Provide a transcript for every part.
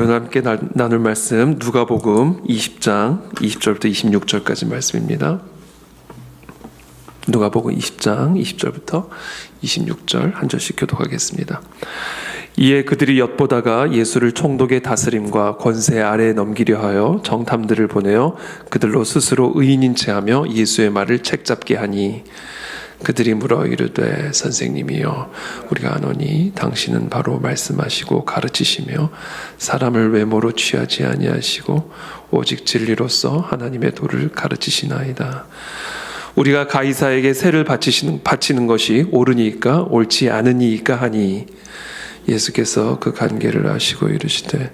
오늘 함께 나눌 말씀 누가복음 20장 20절부터 26절까지 말씀입니다. 누가복음 20장 20절부터 26절 한 절씩 교독하겠습니다. 이에 그들이 엿보다가 예수를 총독의 다스림과 권세 아래에 넘기려 하여 정탐들을 보내어 그들로 스스로 의인인 체하며 예수의 말을 책잡게 하니 그들이 물어 이르되 선생님이여 우리가 아노니 당신은 바로 말씀하시고 가르치시며 사람을 외모로 취하지 아니하시고 오직 진리로서 하나님의 도를 가르치시나이다. 우리가 가이사에게 세를 바치는 것이 옳으니까 옳지 않으니까 하니 예수께서 그 관계를 아시고 이르시되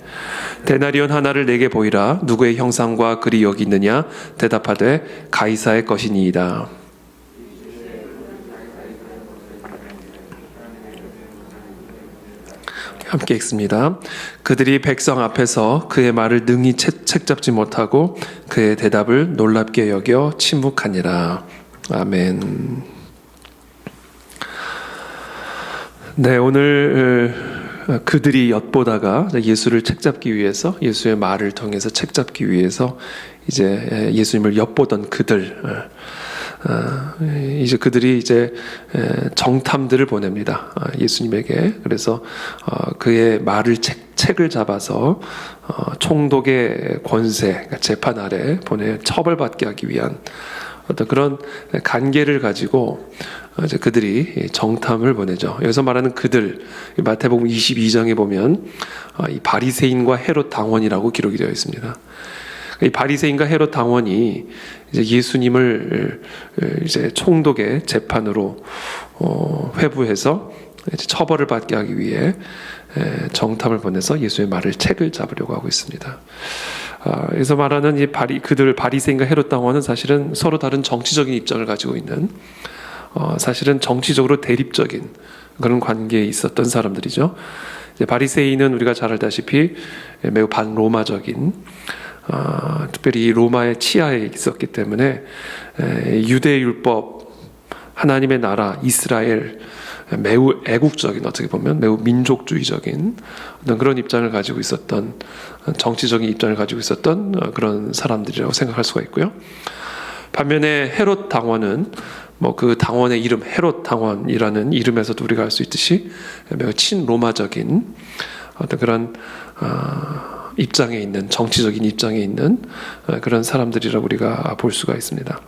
데나리온 하나를 내게 보이라. 누구의 형상과 글이 여기 있느냐? 대답하되 가이사의 것이니이다. 함께 읽습니다. 그들이 백성 앞에서 그의 말을 능히 책잡지 못하고 그의 대답을 놀랍게 여겨 침묵하니라. 아멘. 네, 오늘 그들이 엿보다가 예수를 책잡기 위해서, 예수의 말을 통해서 책잡기 위해서 이제 예수님을 엿보던 그들, 이제 그들이 이제 정탐들을 보냅니다. 예수님에게. 그래서 그의 말을 책을 잡아서 총독의 권세, 재판 아래 보내 처벌받게 하기 위한 어떤 그런 관계를 가지고 이제 그들이 정탐을 보내죠. 여기서 말하는 그들, 마태복음 22장에 보면 이 바리새인과 헤롯 당원이라고 기록이 되어 있습니다. 이 바리새인과 헤롯 당원이 이제 예수님을 이제 총독의 재판으로 회부해서 이제 처벌을 받게 하기 위해 정탐을 보내서 예수의 말을 책을 잡으려고 하고 있습니다. 그래서 말하는 이 그들 바리새인과 헤롯 당원은 사실은 서로 다른 정치적인 입장을 가지고 있는 사실은 정치적으로 대립적인 그런 관계에 있었던 사람들이죠. 바리새인은 우리가 잘 알다시피 매우 반로마적인 특별히 로마의 치하에 있었기 때문에 유대율법, 하나님의 나라, 이스라엘 매우 애국적인 어떻게 보면 매우 민족주의적인 어떤 그런 입장을 가지고 있었던 정치적인 입장을 가지고 있었던 그런 사람들이라고 생각할 수가 있고요. 반면에 헤롯 당원은 뭐 그 당원의 이름 헤롯 당원이라는 이름에서도 우리가 알 수 있듯이 매우 친로마적인 어떤 그런 입장에 있는 정치적인 입장에 있는 그런 사람들이라고 우리가 볼 수가 있습니다.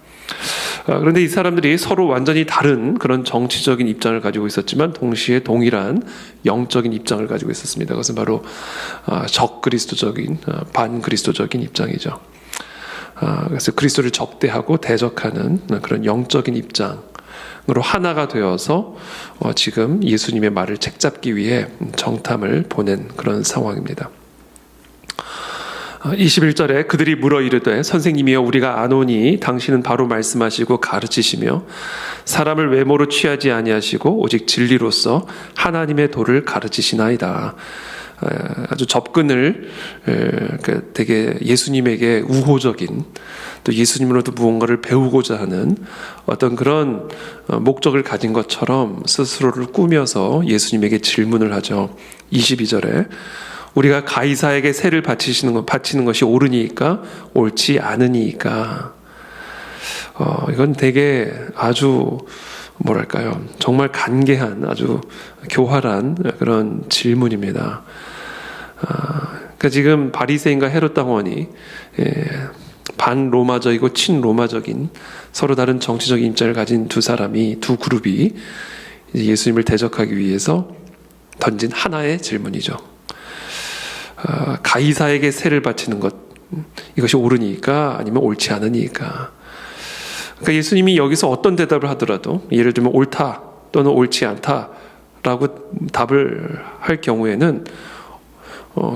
그런데 이 사람들이 서로 완전히 다른 그런 정치적인 입장을 가지고 있었지만 동시에 동일한 영적인 입장을 가지고 있었습니다. 그것은 바로 적그리스도적인 반그리스도적인 입장이죠. 그래서 그리스도를 적대하고 대적하는 그런 영적인 입장으로 하나가 되어서 지금 예수님의 말을 책잡기 위해 정탐을 보낸 그런 상황입니다. 21절에 그들이 물어 이르되 선생님이여 우리가 아노니 당신은 바로 말씀하시고 가르치시며 사람을 외모로 취하지 아니하시고 오직 진리로서 하나님의 도를 가르치시나이다. 아주 접근을 되게 예수님에게 우호적인 또 예수님으로부터 무언가를 배우고자 하는 어떤 그런 목적을 가진 것처럼 스스로를 꾸며서 예수님에게 질문을 하죠. 22절에 우리가 가이사에게 세를 바치는 것이 옳으니까 옳지 않으니까. 이건 되게 아주 뭐랄까요, 정말 간계한 아주 교활한 그런 질문입니다. 그러니까 지금 바리새인과 헤롯 당원이 반로마적이고 친로마적인 서로 다른 정치적인 입장을 가진 두 그룹이 예수님을 대적하기 위해서 던진 하나의 질문이죠. 가이사에게 세를 바치는 것, 이것이 옳으니까 아니면 옳지 않으니까. 그러니까 예수님이 여기서 어떤 대답을 하더라도 예를 들면 옳다 또는 옳지 않다라고 답을 할 경우에는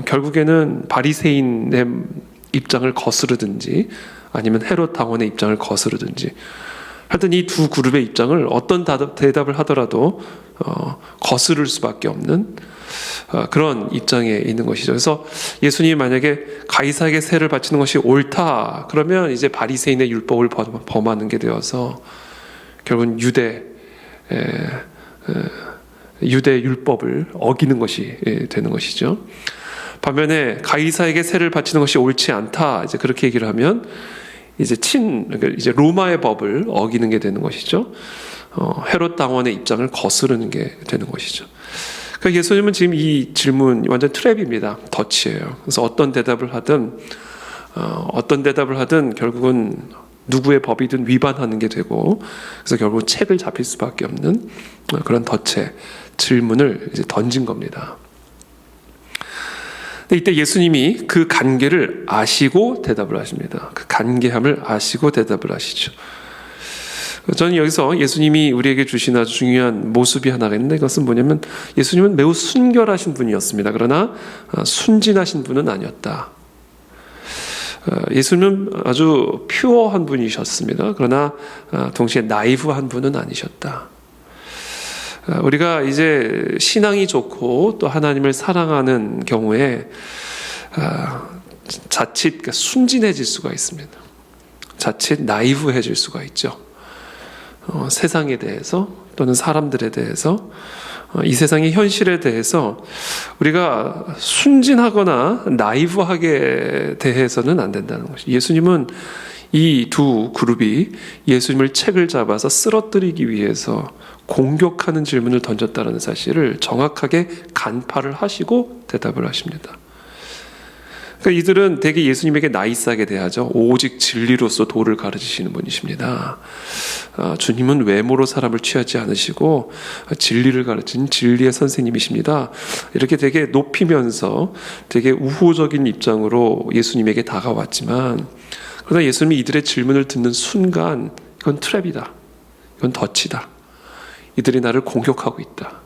결국에는 바리새인의 입장을 거스르든지 아니면 헤롯 당원의 입장을 거스르든지 하여튼 이 두 그룹의 입장을 어떤 대답을 하더라도 거스를 수밖에 없는 그런 입장에 있는 것이죠. 그래서 예수님이 만약에 가이사에게 세를 바치는 것이 옳다 그러면 이제 바리새인의 율법을 범하는 게 되어서 결국은 유대 율법을 어기는 것이 되는 것이죠. 반면에 가이사에게 세를 바치는 것이 옳지 않다. 이제 그렇게 얘기를 하면 이제 그러니까 이제 로마의 법을 어기는 게 되는 것이죠. 헤롯 당원의 입장을 거스르는 게 되는 것이죠. 그러니까 예수님은 지금 이 질문 완전 트랩입니다. 덫이에요. 그래서 어떤 대답을 하든 결국은 누구의 법이든 위반하는 게 되고, 그래서 결국 책을 잡힐 수밖에 없는 그런 덫의 질문을 이제 던진 겁니다. 근데 이때 예수님이 그 간계를 아시고 대답을 하십니다. 그 간계함을 아시고 대답을 하시죠. 저는 여기서 예수님이 우리에게 주신 아주 중요한 모습이 하나가 있는데, 그것은 뭐냐면 예수님은 매우 순결하신 분이었습니다. 그러나 순진하신 분은 아니었다. 예수님은 아주 퓨어한 분이셨습니다. 그러나 동시에 나이브한 분은 아니셨다. 우리가 이제 신앙이 좋고 또 하나님을 사랑하는 경우에 자칫 순진해질 수가 있습니다. 자칫 나이브해질 수가 있죠. 세상에 대해서 또는 사람들에 대해서, 이 세상의 현실에 대해서 우리가 순진하거나 나이브하게 대해서는 안 된다는 것이죠. 예수님은 이 두 그룹이 예수님을 책을 잡아서 쓰러뜨리기 위해서 공격하는 질문을 던졌다는 사실을 정확하게 간파를 하시고 대답을 하십니다. 그러니까 이들은 대개 예수님에게 나이스하게 대하죠. 오직 진리로서 도를 가르치시는 분이십니다. 주님은 외모로 사람을 취하지 않으시고 진리를 가르치는 진리의 선생님이십니다. 이렇게 되게 높이면서 되게 우호적인 입장으로 예수님에게 다가왔지만, 그러나 예수님이 이들의 질문을 듣는 순간 이건 트랩이다. 이건 덫이다. 이들이 나를 공격하고 있다.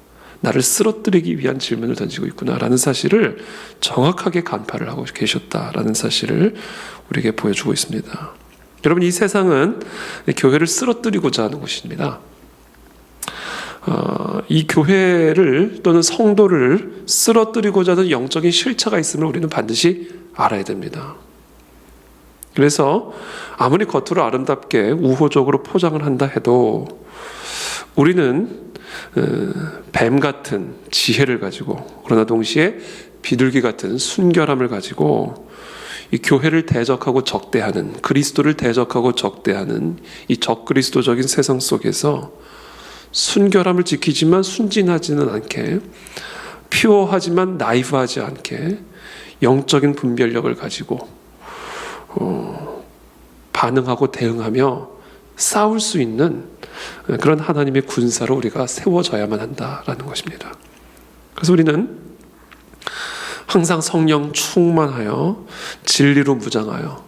나를 쓰러뜨리기 위한 질문을 던지고 있구나라는 사실을 정확하게 간파를 하고 계셨다라는 사실을 우리에게 보여주고 있습니다. 여러분, 이 세상은 교회를 쓰러뜨리고자 하는 것입니다. 이 교회를 또는 성도를 쓰러뜨리고자 하는 영적인 실체가 있음을 우리는 반드시 알아야 됩니다. 그래서 아무리 겉으로 아름답게 우호적으로 포장을 한다 해도 우리는 뱀 같은 지혜를 가지고, 그러나 동시에 비둘기 같은 순결함을 가지고 이 교회를 대적하고 적대하는, 그리스도를 대적하고 적대하는 이 적그리스도적인 세상 속에서 순결함을 지키지만 순진하지는 않게, 퓨어하지만 나이브하지 않게 영적인 분별력을 가지고 반응하고 대응하며 싸울 수 있는 그런 하나님의 군사로 우리가 세워져야만 한다라는 것입니다. 그래서 우리는 항상 성령 충만하여 진리로 무장하여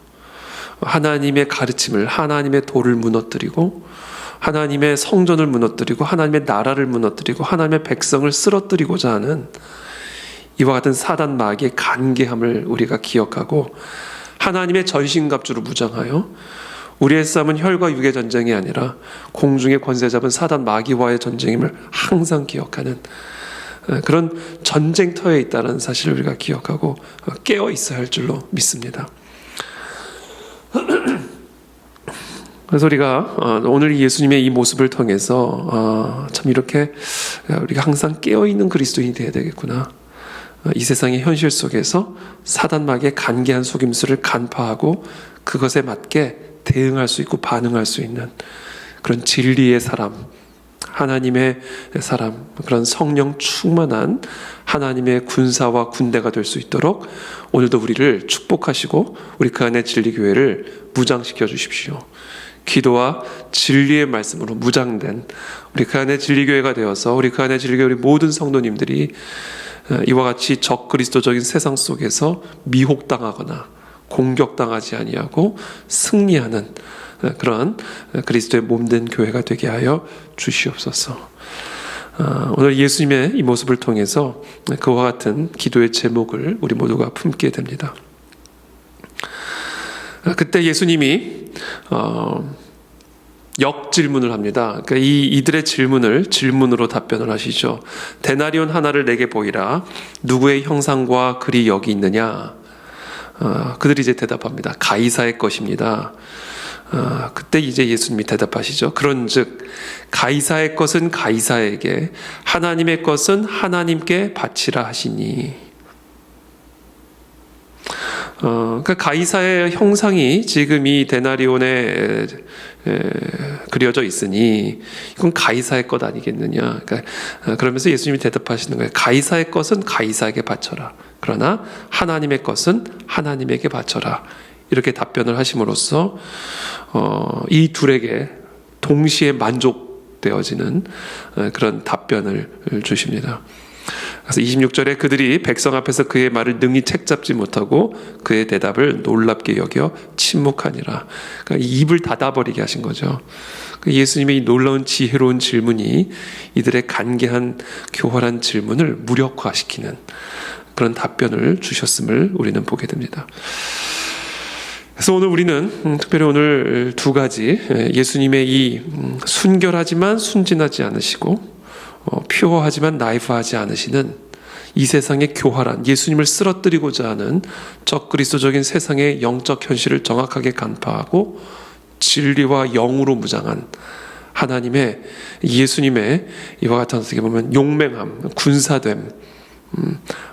하나님의 가르침을, 하나님의 도를 무너뜨리고 하나님의 성전을 무너뜨리고 하나님의 나라를 무너뜨리고 하나님의 백성을 쓰러뜨리고자 하는 이와 같은 사단 마귀의 간계함을 우리가 기억하고, 하나님의 전신갑주로 무장하여 우리의 싸움은 혈과 육의 전쟁이 아니라 공중의 권세 잡은 사단 마귀와의 전쟁임을 항상 기억하는 그런 전쟁터에 있다는 사실을 우리가 기억하고 깨어 있어야 할 줄로 믿습니다. 그래서 우리가 오늘 예수님의 이 모습을 통해서 참 이렇게 우리가 항상 깨어 있는 그리스도인이 되어야 되겠구나. 이 세상의 현실 속에서 사단 마귀의 간계한 속임수를 간파하고 그것에 맞게 대응할 수 있고 반응할 수 있는 그런 진리의 사람, 하나님의 사람, 그런 성령 충만한 하나님의 군사와 군대가 될 수 있도록 오늘도 우리를 축복하시고 우리 그 안에 진리교회를 무장시켜 주십시오. 기도와 진리의 말씀으로 무장된 우리 그 안에 진리교회가 되어서 우리 그 안에 진리교회 우리 모든 성도님들이 이와 같이 적그리스도적인 세상 속에서 미혹당하거나 공격당하지 아니하고 승리하는 그런 그리스도의 몸된 교회가 되게 하여 주시옵소서. 오늘 예수님의 이 모습을 통해서 그와 같은 기도의 제목을 우리 모두가 품게 됩니다. 그때 예수님이 역질문을 합니다. 그러니까 이들의 질문을 질문으로 답변을 하시죠. 데나리온 하나를 내게 보이라. 누구의 형상과 글이 여기 있느냐? 그들이 이제 대답합니다. 가이사의 것입니다. 그때 이제 예수님이 대답하시죠. 그런즉 가이사의 것은 가이사에게, 하나님의 것은 하나님께 바치라 하시니. 그러니까 가이사의 형상이 지금 이 데나리온에 그려져 있으니 이건 가이사의 것 아니겠느냐. 그러니까 그러면서 예수님이 대답하시는 거예요. 가이사의 것은 가이사에게 바쳐라. 그러나 하나님의 것은 하나님에게 바쳐라. 이렇게 답변을 하심으로써 이 둘에게 동시에 만족되어지는 그런 답변을 주십니다. 그래서 26절에 그들이 백성 앞에서 그의 말을 능히 책잡지 못하고 그의 대답을 놀랍게 여겨 침묵하니라. 그러니까 입을 닫아버리게 하신 거죠. 예수님의 이 놀라운 지혜로운 질문이 이들의 간계한 교활한 질문을 무력화시키는 그런 답변을 주셨음을 우리는 보게 됩니다. 그래서 오늘 우리는 특별히 오늘 두 가지 예수님의 이 순결하지만 순진하지 않으시고 퓨어하지만 나이프하지 않으시는 이 세상의 교활한 예수님을 쓰러뜨리고자 하는 적그리스도적인 세상의 영적 현실을 정확하게 간파하고 진리와 영으로 무장한 하나님의 예수님의 이와 같은 어떻게 보면 용맹함, 군사됨,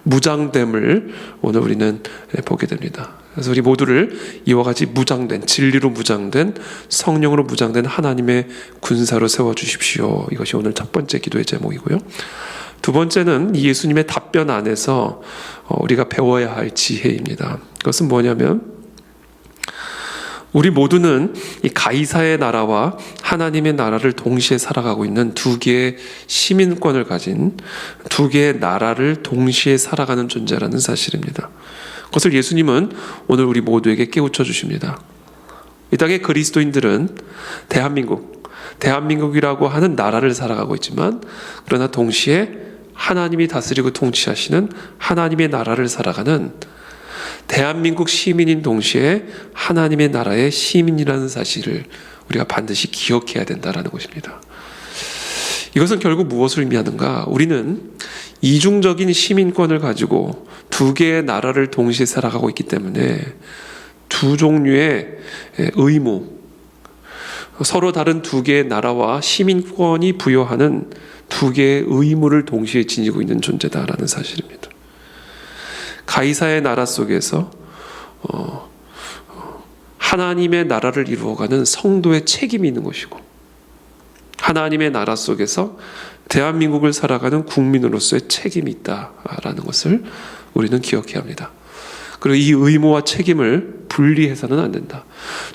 무장됨을 오늘 우리는 보게 됩니다. 그래서 우리 모두를 이와 같이 무장된 진리로 무장된 성령으로 무장된 하나님의 군사로 세워주십시오. 이것이 오늘 첫 번째 기도의 제목이고요. 두 번째는 이 예수님의 답변 안에서 우리가 배워야 할 지혜입니다. 그것은 뭐냐면 우리 모두는 이 가이사의 나라와 하나님의 나라를 동시에 살아가고 있는 두 개의 시민권을 가진 두 개의 나라를 동시에 살아가는 존재라는 사실입니다. 그것을 예수님은 오늘 우리 모두에게 깨우쳐 주십니다. 이 땅의 그리스도인들은 대한민국이라고 하는 나라를 살아가고 있지만 그러나 동시에 하나님이 다스리고 통치하시는 하나님의 나라를 살아가는 대한민국 시민인 동시에 하나님의 나라의 시민이라는 사실을 우리가 반드시 기억해야 된다는 것입니다. 이것은 결국 무엇을 의미하는가? 우리는 이중적인 시민권을 가지고 두 개의 나라를 동시에 살아가고 있기 때문에 두 종류의 의무, 서로 다른 두 개의 나라와 시민권이 부여하는 두 개의 의무를 동시에 지니고 있는 존재다라는 사실입니다. 가이사의 나라 속에서 하나님의 나라를 이루어가는 성도의 책임이 있는 것이고 하나님의 나라 속에서 대한민국을 살아가는 국민으로서의 책임이 있다라는 것을 우리는 기억해야 합니다. 그리고 이 의무와 책임을 분리해서는 안 된다.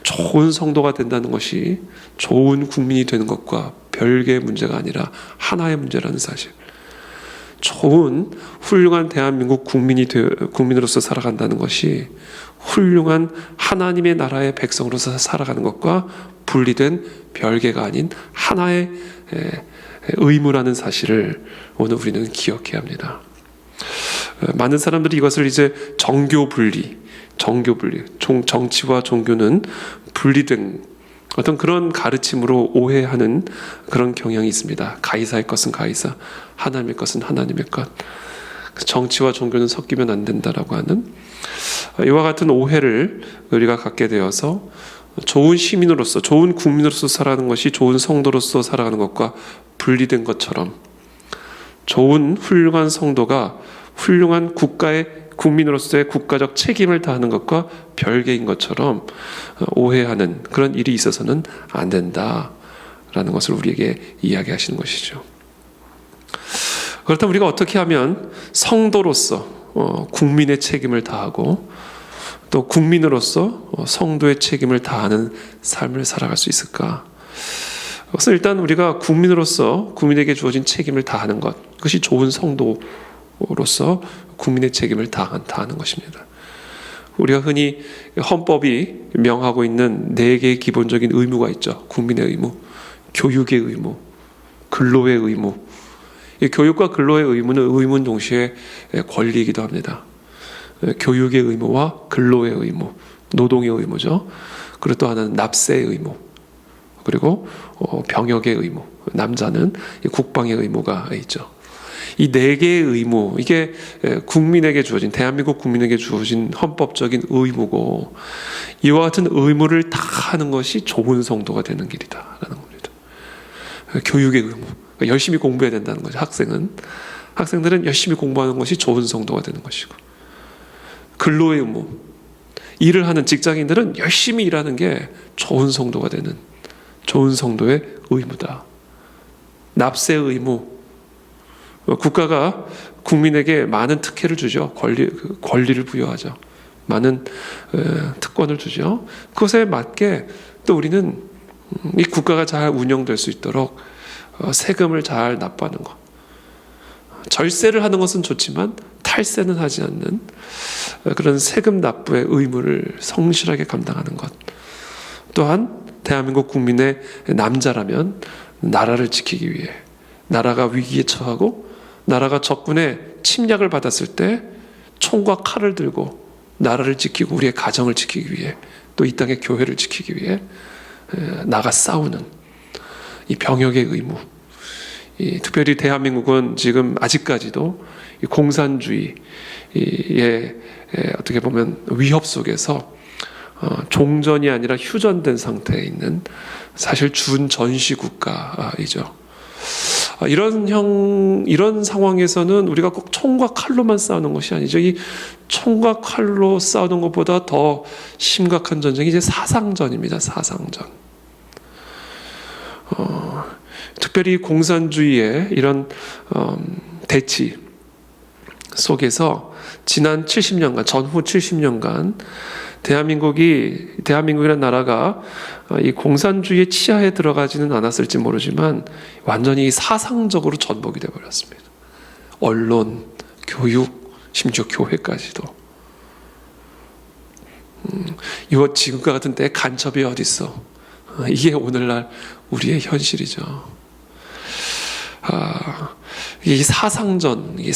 좋은 성도가 된다는 것이 좋은 국민이 되는 것과 별개의 문제가 아니라 하나의 문제라는 사실. 좋은 훌륭한 대한민국 국민으로서 살아간다는 것이 훌륭한 하나님의 나라의 백성으로서 살아가는 것과 분리된 별개가 아닌 하나의 의무라는 사실을 오늘 우리는 기억해야 합니다. 많은 사람들이 이것을 이제 정교 분리, 정치와 종교는 분리된 어떤 그런 가르침으로 오해하는 그런 경향이 있습니다. 가이사의 것은 가이사, 하나님의 것은 하나님의 것. 정치와 종교는 섞이면 안 된다라고 하는 이와 같은 오해를 우리가 갖게 되어서 좋은 시민으로서, 좋은 국민으로서 살아가는 것이 좋은 성도로서 살아가는 것과 분리된 것처럼 좋은 훌륭한 성도가 훌륭한 국민으로서의 국가적 책임을 다하는 것과 별개인 것처럼 오해하는 그런 일이 있어서는 안 된다라는 것을 우리에게 이야기하시는 것이죠. 그렇다면 우리가 어떻게 하면 성도로서 국민의 책임을 다하고 또 국민으로서 성도의 책임을 다하는 삶을 살아갈 수 있을까? 그것은 일단 우리가 국민으로서 국민에게 주어진 책임을 다하는 것, 그것이 좋은 성도로서 국민의 책임을 다하는 것입니다. 우리가 흔히 헌법이 명하고 있는 4개의 기본적인 의무가 있죠. 국민의 의무, 교육의 의무, 근로의 의무. 이 교육과 근로의 의무는 동시에 권리이기도 합니다. 교육의 의무와 근로의 의무, 노동의 의무죠. 그리고 또 하나는 납세의 의무, 그리고 병역의 의무, 남자는 국방의 의무가 있죠. 이 4개의 의무, 이게 국민에게 주어진, 대한민국 국민에게 주어진 헌법적인 의무고 이와 같은 의무를 다 하는 것이 좋은 성도가 되는 길이다라는 겁니다. 교육의 의무, 열심히 공부해야 된다는 거죠. 학생들은 열심히 공부하는 것이 좋은 성도가 되는 것이고, 근로의 의무, 일을 하는 직장인들은 열심히 일하는 게 좋은 성도가 되는, 좋은 성도의 의무다. 납세 의무. 국가가 국민에게 많은 특혜를 주죠. 권리를 부여하죠. 많은 특권을 주죠. 그것에 맞게 또 우리는 이 국가가 잘 운영될 수 있도록 세금을 잘 납부하는 것. 절세를 하는 것은 좋지만 탈세는 하지 않는 그런 세금 납부의 의무를 성실하게 감당하는 것. 또한 대한민국 국민의 남자라면 나라를 지키기 위해, 나라가 위기에 처하고 나라가 적군의 침략을 받았을 때 총과 칼을 들고 나라를 지키고 우리의 가정을 지키기 위해, 또 이 땅의 교회를 지키기 위해 나가 싸우는 이 병역의 의무. 특별히 대한민국은 지금 아직까지도 이 공산주의의 어떻게 보면 위협 속에서 종전이 아니라 휴전된 상태에 있는 사실 준전시 국가이죠. 이런 상황에서는 우리가 꼭 총과 칼로만 싸우는 것이 아니죠. 이 총과 칼로 싸우는 것보다 더 심각한 전쟁이 이제 사상전입니다. 사상전. 특별히 공산주의의 이런 대치 속에서 지난 70년간, 전후 70년간 대한민국이라는 나라가 이 공산주의의 치하에 들어가지는 않았을지 모르지만 완전히 사상적으로 전복이 되어버렸습니다. 언론, 교육, 심지어 교회까지도. 이거 지금과 같은 때에 간첩이 어디 있어? 이게 오늘날 우리의 현실이죠. 이 사상전이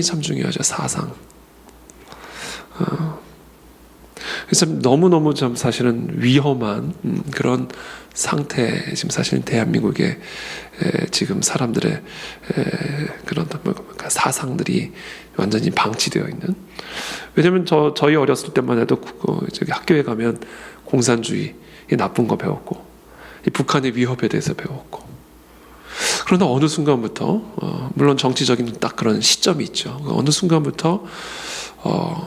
참 중요하죠. 사상. 그래서 너무너무 좀 사실은 위험한 그런 상태, 지금 사실은 대한민국의 지금 사람들의 그런 사상들이 완전히 방치되어 있는. 왜냐하면 저희 어렸을 때만 해도 저기 학교에 가면 공산주의, 나쁜 거 배웠고, 이 북한의 위협에 대해서 배웠고. 그러나 어느 순간부터 물론 정치적인 딱 그런 시점이 있죠. 어느 순간부터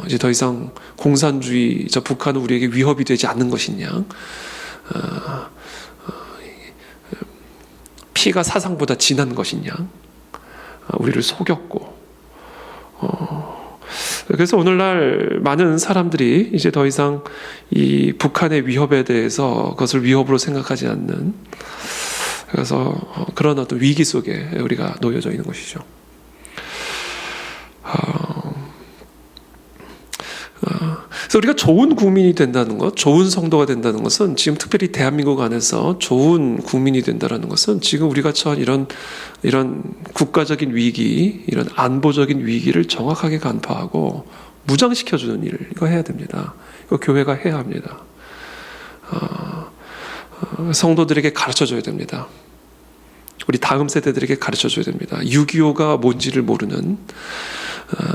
이제 더 이상 공산주의, 북한은 우리에게 위협이 되지 않는 것이냐, 피가 사상보다 진한 것이냐, 우리를 속였고, 그래서 오늘날 많은 사람들이 이제 더 이상 이 북한의 위협에 대해서 그것을 위협으로 생각하지 않는, 그래서 그런 어떤 위기 속에 우리가 놓여져 있는 것이죠. 그래서 우리가 좋은 국민이 된다는 것, 좋은 성도가 된다는 것은, 지금 특별히 대한민국 안에서 좋은 국민이 된다는 것은 지금 우리가 처한 이런 국가적인 위기, 이런 안보적인 위기를 정확하게 간파하고 무장시켜주는 일을 이거 해야 됩니다. 이거 교회가 해야 합니다. 성도들에게 가르쳐줘야 됩니다. 우리 다음 세대들에게 가르쳐줘야 됩니다. 6.25가 뭔지를 모르는,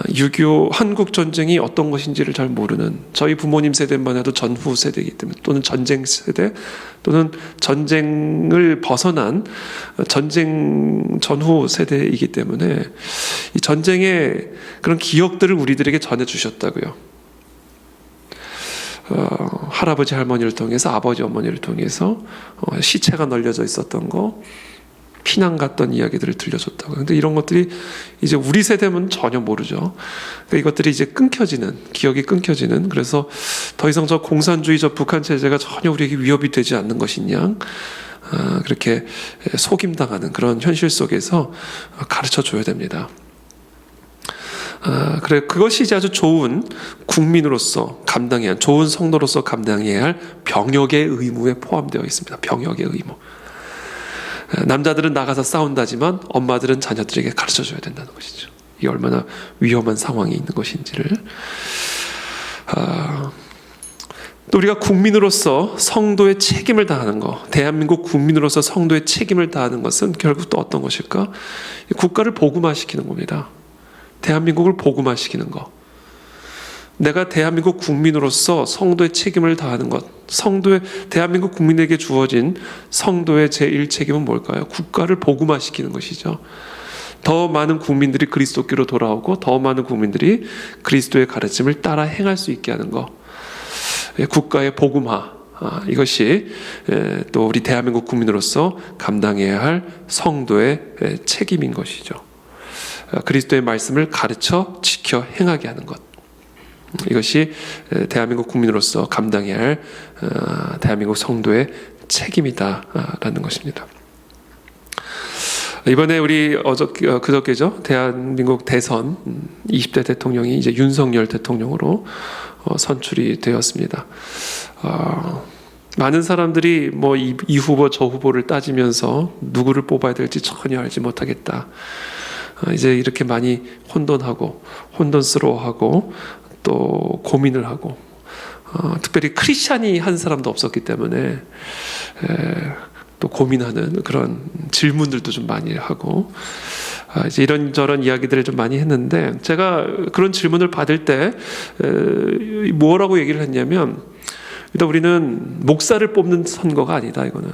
6.25 한국 전쟁이 어떤 것인지를 잘 모르는, 저희 부모님 세대만 해도 전후 세대이기 때문에, 또는 전쟁 세대, 또는 전쟁을 벗어난 전쟁 전후 세대이기 때문에 이 전쟁의 그런 기억들을 우리들에게 전해주셨다고요. 할아버지 할머니를 통해서, 아버지 어머니를 통해서 시체가 널려져 있었던 거, 피난 갔던 이야기들을 들려줬다고. 근데 이런 것들이 이제 우리 세대는 전혀 모르죠. 그러니까 이것들이 이제 기억이 끊겨지는, 그래서 더 이상 저 공산주의, 저 북한 체제가 전혀 우리에게 위협이 되지 않는 것이냐, 그렇게 속임당하는 그런 현실 속에서 가르쳐 줘야 됩니다. 그래, 그것이 이제 아주 좋은 국민으로서 감당해야 할, 좋은 성도로서 감당해야 할 병역의 의무에 포함되어 있습니다. 병역의 의무. 남자들은 나가서 싸운다지만 엄마들은 자녀들에게 가르쳐줘야 된다는 것이죠. 이게 얼마나 위험한 상황이 있는 것인지를. 또 우리가 국민으로서 성도의 책임을 다하는 것, 대한민국 국민으로서 성도의 책임을 다하는 것은 결국 또 어떤 것일까? 국가를 복음화시키는 겁니다. 대한민국을 복음화시키는 것. 내가 대한민국 국민으로서 성도의 책임을 다하는 것, 대한민국 국민에게 주어진 성도의 제1책임은 뭘까요? 국가를 복음화시키는 것이죠. 더 많은 국민들이 그리스도께로 돌아오고 더 많은 국민들이 그리스도의 가르침을 따라 행할 수 있게 하는 것. 국가의 복음화, 이것이 또 우리 대한민국 국민으로서 감당해야 할 성도의 책임인 것이죠. 그리스도의 말씀을 가르쳐 지켜 행하게 하는 것, 이것이 대한민국 국민으로서 감당해야 할 대한민국 성도의 책임이다라는 것입니다. 이번에 우리 그저께죠, 대한민국 대선 20대 대통령이 이제 윤석열 대통령으로 선출이 되었습니다. 많은 사람들이 뭐 이 후보 저 후보를 따지면서 누구를 뽑아야 될지 전혀 알지 못하겠다, 이제 이렇게 많이 혼돈스러워하고 또 고민을 하고, 특별히 크리스찬이 한 사람도 없었기 때문에 또 고민하는 그런 질문들도 좀 많이 하고, 이제 이런저런 이야기들을 좀 많이 했는데, 제가 그런 질문을 받을 때 뭐라고 얘기를 했냐면, 일단 우리는 목사를 뽑는 선거가 아니다. 이거는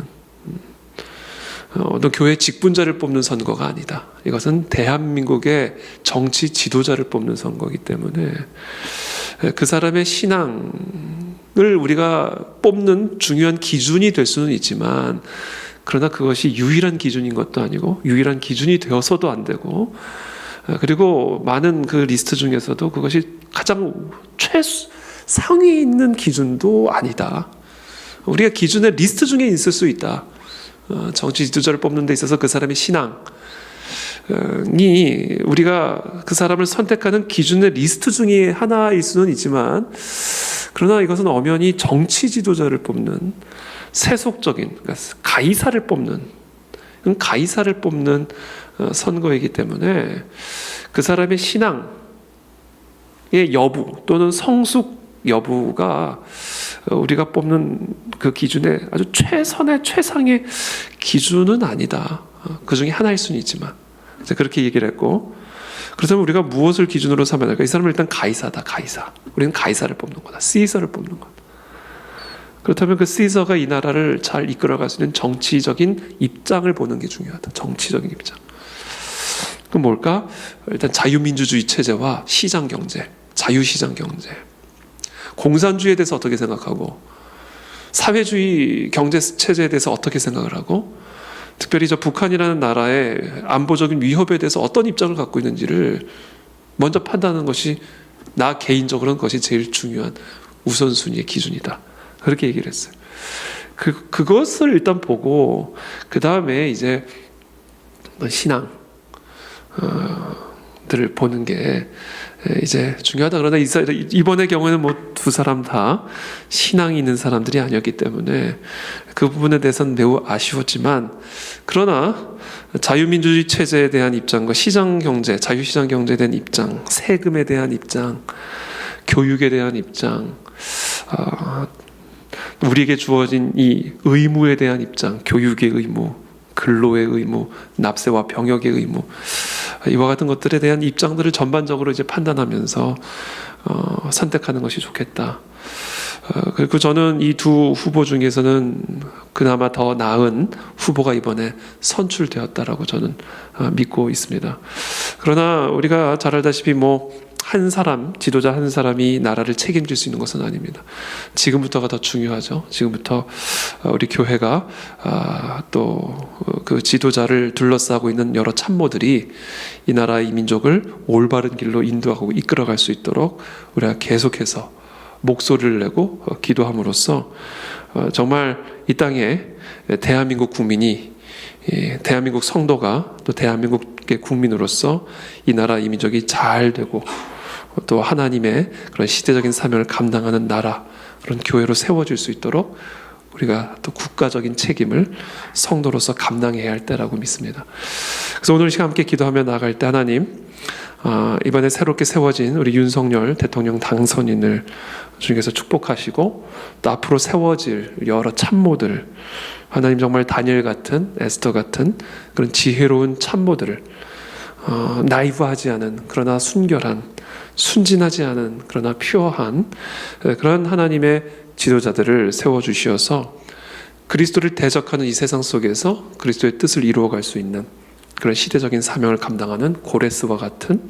어떤 교회 직분자를 뽑는 선거가 아니다. 이것은 대한민국의 정치 지도자를 뽑는 선거이기 때문에 그 사람의 신앙을 우리가 뽑는 중요한 기준이 될 수는 있지만, 그러나 그것이 유일한 기준인 것도 아니고 유일한 기준이 되어서도 안 되고, 그리고 많은 그 리스트 중에서도 그것이 가장 상위에 있는 기준도 아니다. 우리가 기준의 리스트 중에 있을 수 있다. 정치 지도자를 뽑는 데 있어서 그 사람의 신앙이 우리가 그 사람을 선택하는 기준의 리스트 중에 하나일 수는 있지만, 그러나 이것은 엄연히 정치 지도자를 뽑는 세속적인, 그러니까 가이사를 뽑는 선거이기 때문에 그 사람의 신앙의 여부 또는 성숙 여부가 우리가 뽑는 그 기준의 아주 최상의 기준은 아니다. 그 중에 하나일 수는 있지만, 그렇게 얘기를 했고, 그렇다면 우리가 무엇을 기준으로 삼아야 할까? 이 사람은 일단 가이사다. 우리는 가이사를 뽑는 거다. 시저를 뽑는 거다. 그렇다면 그 시저가 이 나라를 잘 이끌어갈 수 있는 정치적인 입장을 보는 게 중요하다. 정치적인 입장. 그럼 뭘까? 일단 자유민주주의 체제와 시장경제, 자유시장경제. 공산주의에 대해서 어떻게 생각하고, 사회주의 경제체제에 대해서 어떻게 생각을 하고, 특별히 저 북한이라는 나라의 안보적인 위협에 대해서 어떤 입장을 갖고 있는지를 먼저 판단하는 것이, 나 개인적으로는 그것이 제일 중요한 우선순위의 기준이다. 그렇게 얘기를 했어요. 그것을 일단 보고, 그 다음에 이제 신앙, 들을 보는 게 이제 중요하다. 그러나 이번의 경우에는 뭐 두 사람 다 신앙이 있는 사람들이 아니었기 때문에 그 부분에 대해서는 매우 아쉬웠지만, 그러나 자유민주주의 체제에 대한 입장과 시장경제, 자유시장경제에 대한 입장, 세금에 대한 입장, 교육에 대한 입장, 우리에게 주어진 이 의무에 대한 입장, 교육의 의무, 근로의 의무, 납세와 병역의 의무, 이와 같은 것들에 대한 입장들을 전반적으로 이제 판단하면서 선택하는 것이 좋겠다. 그리고 저는 이 두 후보 중에서는 그나마 더 나은 후보가 이번에 선출되었다라고 저는 믿고 있습니다. 그러나 우리가 잘 알다시피 한 사람, 지도자 한 사람이 나라를 책임질 수 있는 것은 아닙니다. 지금부터가 더 중요하죠. 지금부터 우리 교회가 또 그 지도자를 둘러싸고 있는 여러 참모들이 이 나라, 이 민족을 올바른 길로 인도하고 이끌어갈 수 있도록 우리가 계속해서 목소리를 내고 기도함으로써 정말 이 땅에 대한민국 국민이, 대한민국 성도가 또 대한민국의 국민으로서 이 나라, 이 민족이 잘 되고 또 하나님의 그런 시대적인 사명을 감당하는 나라, 그런 교회로 세워질 수 있도록 우리가 또 국가적인 책임을 성도로서 감당해야 할 때라고 믿습니다. 그래서 오늘 시간 함께 기도하며 나아갈 때, 하나님, 이번에 새롭게 세워진 우리 윤석열 대통령 당선인을 주님께서 축복하시고, 또 앞으로 세워질 여러 참모들, 하나님 정말 다니엘 같은, 에스더 같은 그런 지혜로운 참모들을 나이브하지 않은, 그러나 순결한, 순진하지 않은, 그러나 퓨어한 그런 하나님의 지도자들을 세워주시어서 그리스도를 대적하는 이 세상 속에서 그리스도의 뜻을 이루어갈 수 있는 그런 시대적인 사명을 감당하는 고레스와 같은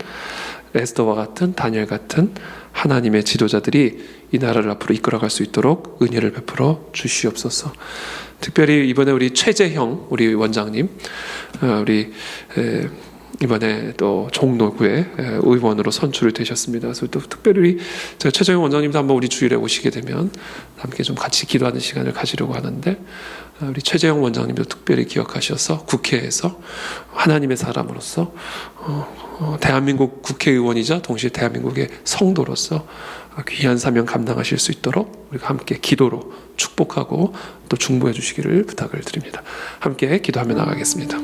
에스더와 같은, 다니엘 같은 하나님의 지도자들이 이 나라를 앞으로 이끌어갈 수 있도록 은혜를 베풀어 주시옵소서. 특별히 이번에 우리 최재형 우리 원장님, 우리 이번에 또 종로구의 의원으로 선출이 되셨습니다. 그래서 또 특별히 제가 최재형 원장님도 한번 우리 주일에 오시게 되면 함께 좀 같이 기도하는 시간을 가지려고 하는데, 우리 최재형 원장님도 특별히 기억하셔서 국회에서 하나님의 사람으로서 대한민국 국회의원이자 동시에 대한민국의 성도로서 귀한 사명 감당하실 수 있도록 우리가 함께 기도로 축복하고 또 중보해 주시기를 부탁을 드립니다. 함께 기도하며 나가겠습니다.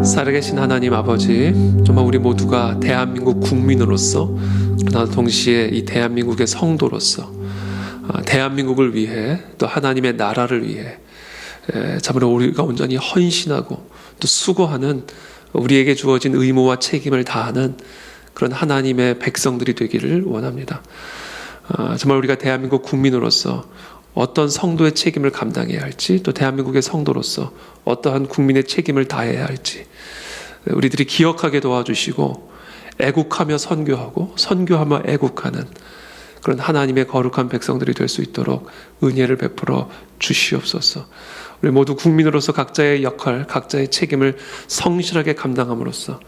살아계신 하나님 아버지, 정말 우리 모두가 대한민국 국민으로서, 그러나 동시에 이 대한민국의 성도로서 대한민국을 위해 또 하나님의 나라를 위해 참으로 우리가 온전히 헌신하고 또 수고하는, 우리에게 주어진 의무와 책임을 다하는 그런 하나님의 백성들이 되기를 원합니다. 정말 우리가 대한민국 국민으로서 어떤 성도의 책임을 감당해야 할지, 또 대한민국의 성도로서 어떠한 국민의 책임을 다해야 할지 우리들이 기억하게 도와주시고, 애국하며 선교하고 선교하며 애국하는 그런 하나님의 거룩한 백성들이 될 수 있도록 은혜를 베풀어 주시옵소서. 우리 모두 국민으로서 각자의 역할, 각자의 책임을 성실하게 감당함으로써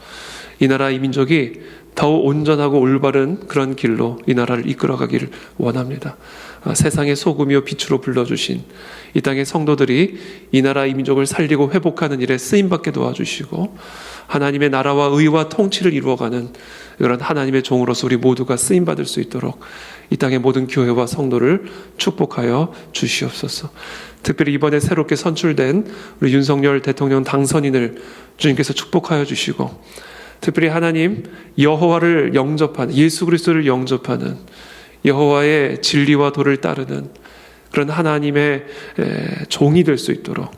이 나라 이 민족이 더욱 온전하고 올바른 그런 길로 이 나라를 이끌어가기를 원합니다. 세상의 소금이요 빛으로 불러주신 이 땅의 성도들이 이 나라 이 민족을 살리고 회복하는 일에 쓰임받게 도와주시고, 하나님의 나라와 의와 통치를 이루어가는 그런 하나님의 종으로서 우리 모두가 쓰임받을 수 있도록 이 땅의 모든 교회와 성도를 축복하여 주시옵소서. 특별히 이번에 새롭게 선출된 우리 윤석열 대통령 당선인을 주님께서 축복하여 주시고, 특별히 하나님 여호와를 영접하는, 예수 그리스도를 영접하는, 여호와의 진리와 도를 따르는 그런 하나님의 종이 될 수 있도록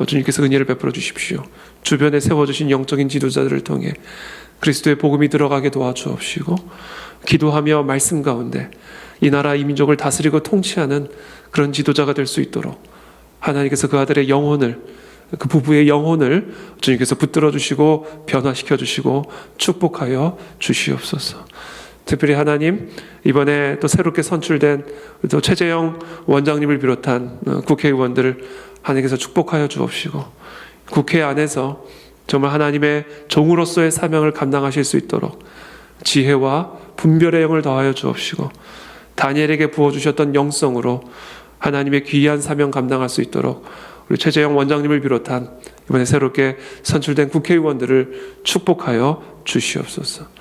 주님께서 은혜를 베풀어 주십시오. 주변에 세워주신 영적인 지도자들을 통해 그리스도의 복음이 들어가게 도와주옵시고, 기도하며 말씀 가운데 이 나라 이 민족을 다스리고 통치하는 그런 지도자가 될 수 있도록 하나님께서 그 아들의 영혼을, 그 부부의 영혼을 주님께서 붙들어 주시고 변화시켜 주시고 축복하여 주시옵소서. 특별히 하나님, 이번에 또 새롭게 선출된 또 최재형 원장님을 비롯한 국회의원들을 하나님께서 축복하여 주옵시고, 국회 안에서 정말 하나님의 종으로서의 사명을 감당하실 수 있도록 지혜와 분별의 영을 더하여 주옵시고, 다니엘에게 부어주셨던 영성으로 하나님의 귀한 사명 감당할 수 있도록 우리 최재형 원장님을 비롯한 이번에 새롭게 선출된 국회의원들을 축복하여 주시옵소서.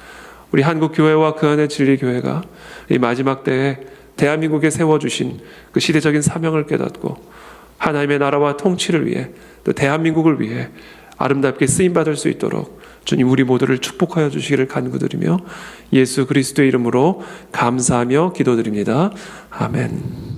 우리 한국교회와 그 안의 진리교회가 이 마지막 때에 대한민국에 세워주신 그 시대적인 사명을 깨닫고 하나님의 나라와 통치를 위해, 또 대한민국을 위해 아름답게 쓰임받을 수 있도록 주님 우리 모두를 축복하여 주시기를 간구드리며 예수 그리스도의 이름으로 감사하며 기도드립니다. 아멘.